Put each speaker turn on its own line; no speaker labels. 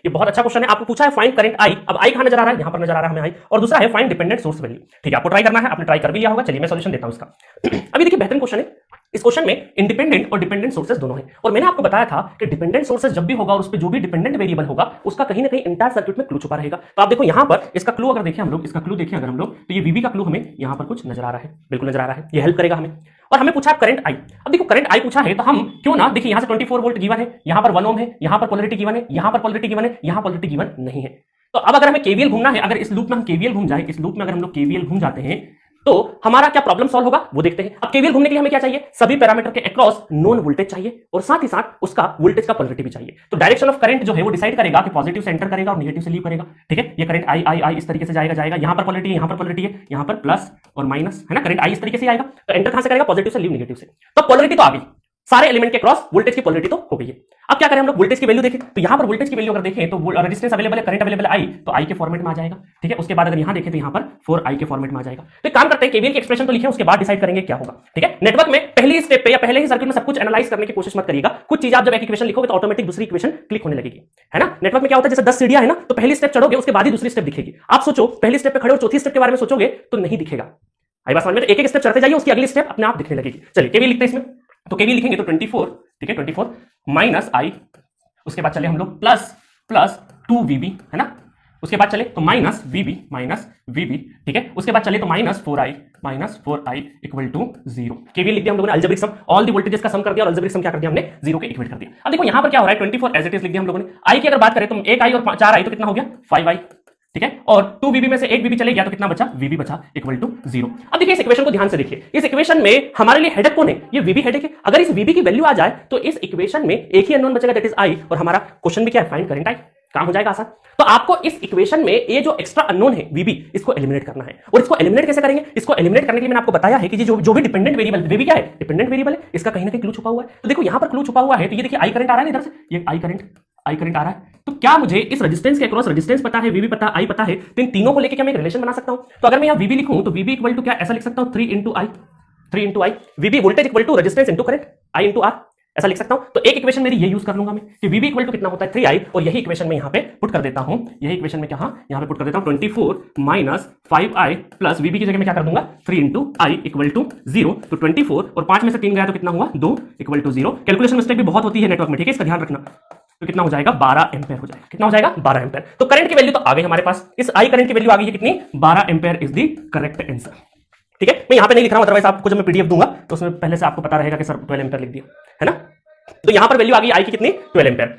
ये बहुत अच्छा क्वेश्चन है। आपको पूछा है फाइंड करंट आई, अब आई कहां नजर आ रहा है, यहां पर नजर आ रहा है हमें आई, और दूसरा है फाइंड डिपेंडेंट सोर्स वैल्यू। ठीक है, आपको ट्राई करना है, आपने ट्राई कर भी लिया होगा। चलिए मैं सॉल्यूशन देता हूं इसका। अभी देखिए बेहतरीन क्वेश्चन है। इस क्वेश्चन में इंडिपेंडेंट और डिपेंडेंट सोर्सेज दोनों हैं, और मैंने आपको बताया था कि डिपेंडेंट सोर्सेज जब भी होगा और उस पे जो भी डिपेंडेंट वेरिएबल होगा उसका कहीं ना कहीं इंटायर सर्किट में क्लू छुपा रहेगा। तो आप देखो यहां पर इसका क्लू अगर देखें हम लोग, इसका क्लू देखें अगर हम लोग, तो ये वीबी का क्लू हमें यहां पर कुछ नजर आ रहा है, बिल्कुल नजर आ रहा है, ये हेल्प करेगा हमें। और हमें पूछा करंट आई। अब देखो करंट आई पूछा है तो हम क्यों ना, देखिए यहां से 24 वोल्ट गिवन है, यहां पर 1 ओम है, यहां पर पोलैरिटी गिवन है, यहां पर पोलैरिटी गिवन है, यहां पोलैरिटी गिवन नहीं है। तो अब अगर हमें केवीएल घूमना है, अगर इस लूप में हम केवीएल घूम जाए, इस लूप में अगर हम लोग केवीएल घूम जाते हैं तो हमारा क्या प्रॉब्लम सॉल्व होगा वो देखते हैं। अब केवीएल घूमने के लिए हमें क्या चाहिए, सभी पैरामीटर के अक्रॉस नोन वोल्टेज चाहिए और साथ ही साथ उसका वोल्टेज का पोलैरिटी भी चाहिए। तो डायरेक्शन ऑफ करंट जो है वो डिसाइड करेगा कि पॉजिटिव से एंटर करेगा और नेगेटिव से लीव करेगा। ठीक है, ये करंट आई आई आई इस तरीके से जाएगा, यहां पर पोलैरिटी है, यहां पर पोलैरिटी है, यहां पर प्लस और माइनस है ना, करंट आई इस तरीके से आएगा। तो एंटर कहां से करेगा, पॉजिटिव से लीव नेगेटिव से। तो पोलैरिटी तो आ गई, सारे एलिमेंट के क्रॉस वोल्टेज की पोलैरिटी तो हो गई है। अब क्या करें हम लोग, वोल्टेज की वैल्यू देखें, तो यहां पर वोल्टेज की वैल्यू अगर देखें तो रेजिस्टेंस अवेलेबल है, करंट अवेलेबल है आई, तो आई के फॉर्मेट में आ जाएगा। ठीक है, उसके बाद अगर यहां देखें तो यहां पर 4i के फॉर्मेट में आ जाएगा। तो एक काम करते हैं, केवीएल की एक्सप्रेशन तो लिखें, उसके बाद डिसाइड करेंगे क्या होगा। ठीक है, नेटवर्क में पहली स्टेप पे या पहले ही सर्किट में सब कुछ एनालाइज करने की कोशिश मत करिएगा। कुछ चीज आप जब एक इक्वेशन लिखोगे तो ऑटोमेटिक दूसरी इक्वेशन क्लिक होने लगेगी, है ना। नेटवर्क में क्या होता है, जैसे 10 सीढ़ियां है ना, तो पहली स्टेप चढ़ोगे उसके बाद ही दूसरी स्टेप दिखेगी। आप सोचो पहली स्टेप पे खड़े हो, चौथी स्टेप के बारे में सोचोगे तो नहीं दिखेगा। आई बात समझ में, एक एक स्टेप चढ़ते जाइए, उसकी अगली स्टेप अपने आप दिखने लगेगी। चलिए केवीएल लिखते हैं इसमें, तो केवीएल लिखेंगे तो 24, ठीक है 24 माइनस आई, उसके बाद चले हम लोग प्लस 2VB है ना, उसके बाद चले तो माइनस VB, ठीक है, उसके बाद चले तो minus 4i equal to 0। KVL लिख दिया हम लोगों ने, algebraic sum, all the voltages का सम कर दिया और अलजेब्रिक सम क्या कर दिया हमने, 0 के इक्वेट कर दिया। अब देखो यहां पर क्या हो रहा है, 24 एज इट इज लिख दिया हम लोगों ने। आई की अगर बात करें तो 1i और 4i तो कितना हो गया 5i, ठीक है, और 2VB में से 1VB चले गया तो कितना बचा, VB बचा इक्वल टू 0। अब देखिए इस इक्वेशन को ध्यान से देखिए, इस इक्वेशन में हमारे लिए हेडेक कौन है, ये VB हेडेक है। अगर इस VB की वैल्यू आ जाए तो इस इक्वेशन में एक ही अननोन बचेगा, दैट इज I, और हमारा क्वेश्चन भी क्या है, फाइंड करंट I। काम हो जाएगा आसान। तो आपको इस इक्वेशन में ये जो एक्स्ट्रा अननोन है VB, इसको एलिमिनेट करना है। और इसको एलिमिनेट कैसे करेंगे, इसको एलिमिनेट करने के लिए मैंने आपको बताया है कि जो भी डिपेंडेंट वेरिएबल, VB क्या है, डिपेंडेंट वेरिएबल है, इसका कहीं ना कहीं क्लू छुपा हुआ है। तो देखो यहां पर क्लू छुपा हुआ है, तो ये देखिए I करंट आ रहा है इधर से, ये I करंट आ रहा है। तो क्या मुझे इस रेजिस्टेंस के अक्रॉस रेजिस्टेंस पता है, VB पता, I पता है, तो इन तीनों को लेकर क्या मैं एक रिलेशन बना सकता हूं। तो अगर मैं यहां VB लिखूं तो VB इक्वल टू क्या, ऐसा लिख सकता हूं 3 into I, VB voltage equal to resistance into current, I into R, ऐसा लिख सकता हूं। तो एक इक्वेशन मेरी ये यूज कर लूंगा मैं कि VB इक्वल टू कितना होता है 3i, और यही इक्वेशन में यहां पे पुट कर देता हूं, यही इक्वेशन में क्या यहां पे पुट कर देता हूं 24 माइनस 5i प्लस VB की जगह में क्या कर दूंगा 3 इंटू आई इक्वल टू 0। तो 24 और 5 में से 3 गया तो कितना हुआ 2 इक्वल टू 0। कैलकुलेशन मिस्टेक भी बहुत होती है नेटवर्क में, ठीक है, इसका ध्यान रखना। तो कितना हो जाएगा 12 एम्पेयर हो जाएगा, कितना हो जाएगा 12 एम्पेयर। तो करंट की वैल्यू तो आ गई हमारे पास, इस I करंट की वैल्यू आ गई है कितनी 12 ampere is the correct answer. ठीक है, मैं यहां पे नहीं लिख रहा हूं, अदरवाइज आपको जब मैं पीडीएफ दूंगा तो उसमें पहले से आपको पता रहेगा कि सर 12 एम्पेयर लिख दिया है ना। तो यहां पर वैल्यू आ गई I की कितनी 12 एम्पेयर।